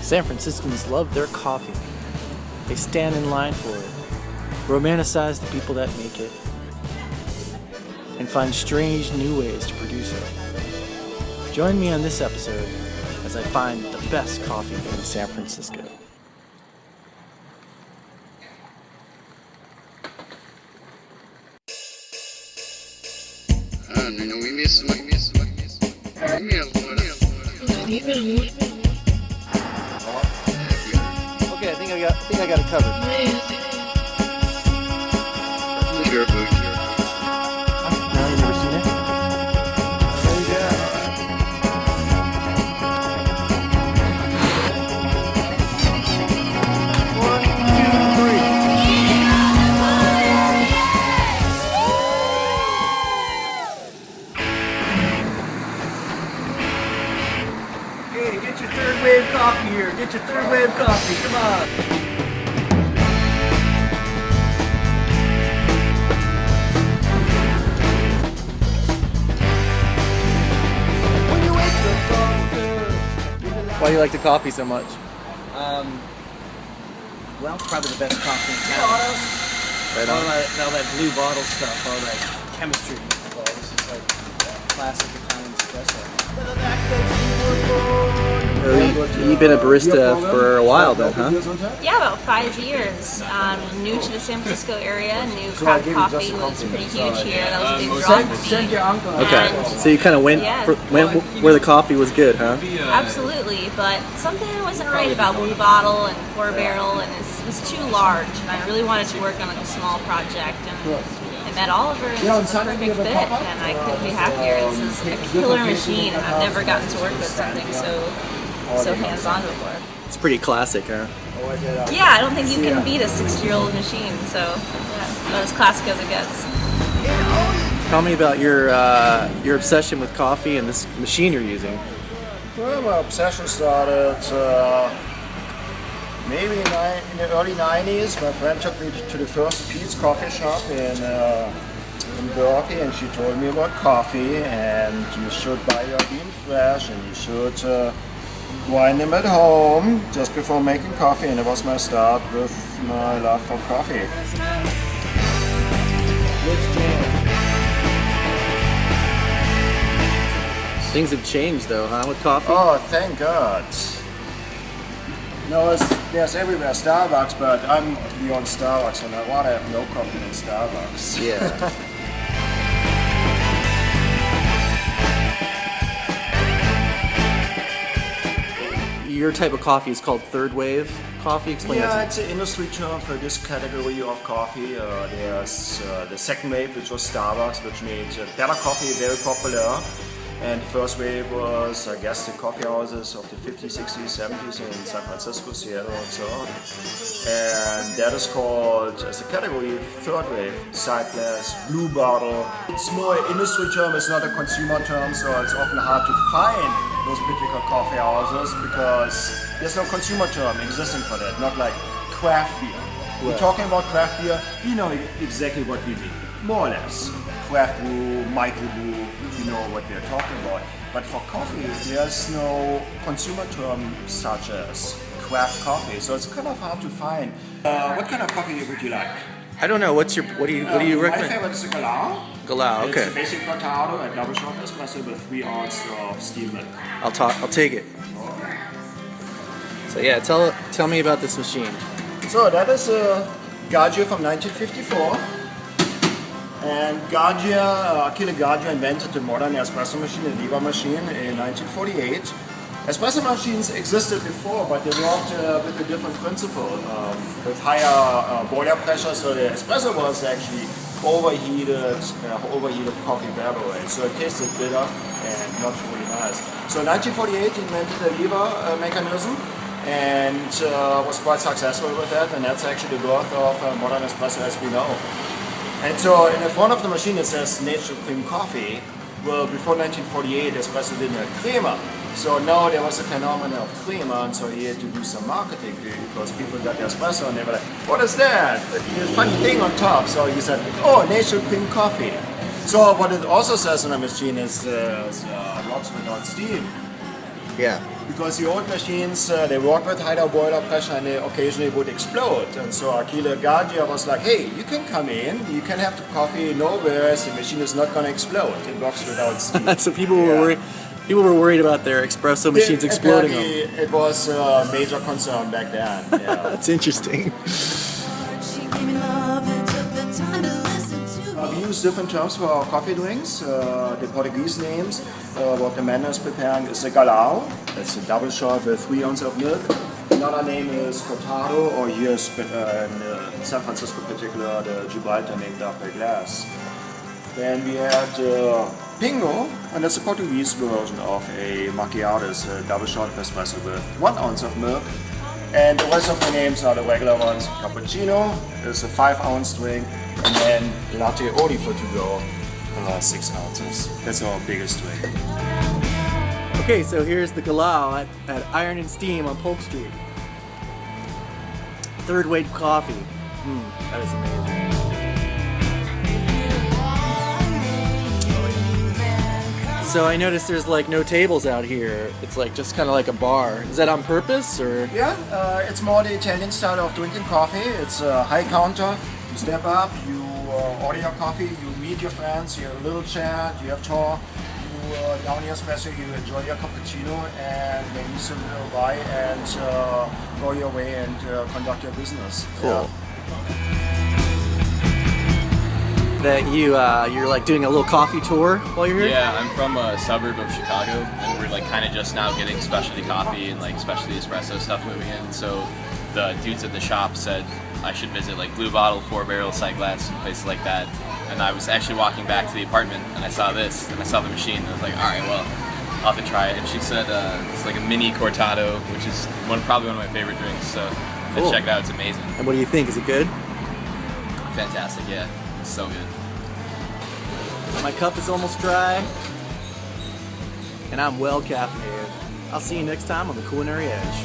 San Franciscans love their coffee. They stand in line for it, romanticize the people that make it, and find strange new ways to produce it. Join me on this episode as I find the best coffee in San Francisco. Okay, I think I got it covered. No, you never seen it? Hey, get your third wave coffee here. Get your third wave coffee. Come on. Why do you like the coffee so much? Well, it's probably the best coffee in town. Right All that blue bottle stuff, all that chemistry involved. This is like classic Italian espresso. You've been a barista for a while then, huh? Yeah, about 5 years. New to the San Francisco area, knew craft coffee was pretty huge here. That was a big draw for me. Okay, And so you kind of went where the coffee was good, huh? absolutely, but something wasn't right about Blue Bottle and 4 Barrel, and it was too large, and I really wanted to work on like a small project. And I met Oliver, and this was a perfect fit, and I couldn't be happier. This is a killer machine, and I've never gotten to work with something so hands-on before. It's pretty classic, huh? Yeah, I don't think you can beat a 60-year-old machine, so yeah, about as classic as it gets. Tell me about your obsession with coffee and this machine you're using. Well, my obsession started maybe in the early 90s. My friend took me to the first Pete's coffee shop in Berkeley, and she told me about coffee, and you should buy your bean fresh, and you should grind them at home just before making coffee, and it was my start with my love for coffee. Things have changed though, huh, with coffee? Oh, thank God. No, there's everywhere Starbucks, but I'm beyond Starbucks, and I want to have no coffee in Starbucks. Yeah. Your type of coffee is called third wave coffee? Explain Yeah, that it's an industry term for this category of coffee. There's the second wave, which was Starbucks, which made better coffee very popular. And the first wave was, I guess, the coffee houses of the 50s, 60s, 70s in San Francisco, Seattle, and so on. And that is called, as a category, third wave, side glass, blue bottle. It's more an industry term, it's not a consumer term, so it's often hard to find those particular coffee houses because there's no consumer term existing for that, not like craft beer. We're talking about craft beer, we know exactly what we mean, more or less. Craft brew, microbrew, you know what we're talking about. But for coffee, there's no consumer term such as craft coffee, so it's kind of hard to find. What kind of coffee would you like? I don't know. What do you recommend? My favorite is a Galao. Galao, okay. It's a basic cortado and double shot espresso with 3 ounces of steel milk. I'll take it. So yeah, tell me about this machine. So that is a Gaggia from 1954. And Achille Gaggia invented the modern espresso machine, the lever machine, in 1948. Espresso machines existed before, but they worked with a different principle, with higher boiler pressure. So the espresso was actually overheated coffee beverage. So it tasted bitter and not really nice. So in 1948, he invented the lever mechanism and was quite successful with that. And that's actually the birth of modern espresso as we know. And so in the front of the machine it says natural cream coffee. Well, before 1948 espresso didn't have crema. So now there was a phenomenon of crema, and so he had to do some marketing because people got the espresso and they were like, what is that? The funny thing on top. So he said, oh, natural cream coffee. So what it also says on the machine is rocks without steam. Yeah. because the old machines, they work with higher boiler pressure and they occasionally would explode. And so Achille Gaggia was like, hey, you can come in, you can have the coffee, no worries, the machine is not going to explode. It works without steam. So people were worried about their espresso machines exploding. Apparently, it was a major concern back then. Yeah. That's interesting. We use different terms for our coffee drinks. The Portuguese names, what the man is preparing is a galao. That's a double shot with 3 ounces of milk. Another name is cortado, or here in San Francisco in particular, the Gibraltar named after glass. Then we had pingo, and that's a Portuguese version of a macchiato, it's a double shot of espresso with 1 ounce of milk. And the rest of the names are the regular ones. Cappuccino is a 5-ounce drink, and then latte ori for to go, 6 ounces. That's our biggest drink. Okay, so here's the galao at Iron and Steam on Polk Street. Third wave coffee. That is amazing. So I noticed there's like no tables out here. It's like just kind of like a bar. Is that on purpose or? Yeah, it's more the Italian style of drinking coffee. It's a high counter. You step up, you order your coffee, you meet your friends, you have a little chat, you have talk, you down your espresso, you enjoy your cappuccino, and then you sit a little by and go your way and conduct your business. Cool. That you're like doing a little coffee tour while you're here? Yeah, I'm from a suburb of Chicago, and we're like kind of just now getting specialty coffee and like specialty espresso stuff moving in. So the dudes at the shop said I should visit like Blue Bottle, 4 Barrel, Sight Glass, and places like that. And I was actually walking back to the apartment, and I saw this, and I saw the machine, and I was like, all right, well, I'll have to try it. And she said it's like a mini cortado, which is probably one of my favorite drinks. So Cool. check it out; it's amazing. And what do you think? Is it good? Fantastic, yeah, it's so good. My cup is almost dry, and I'm well caffeinated. I'll see you next time on the Culinary Edge.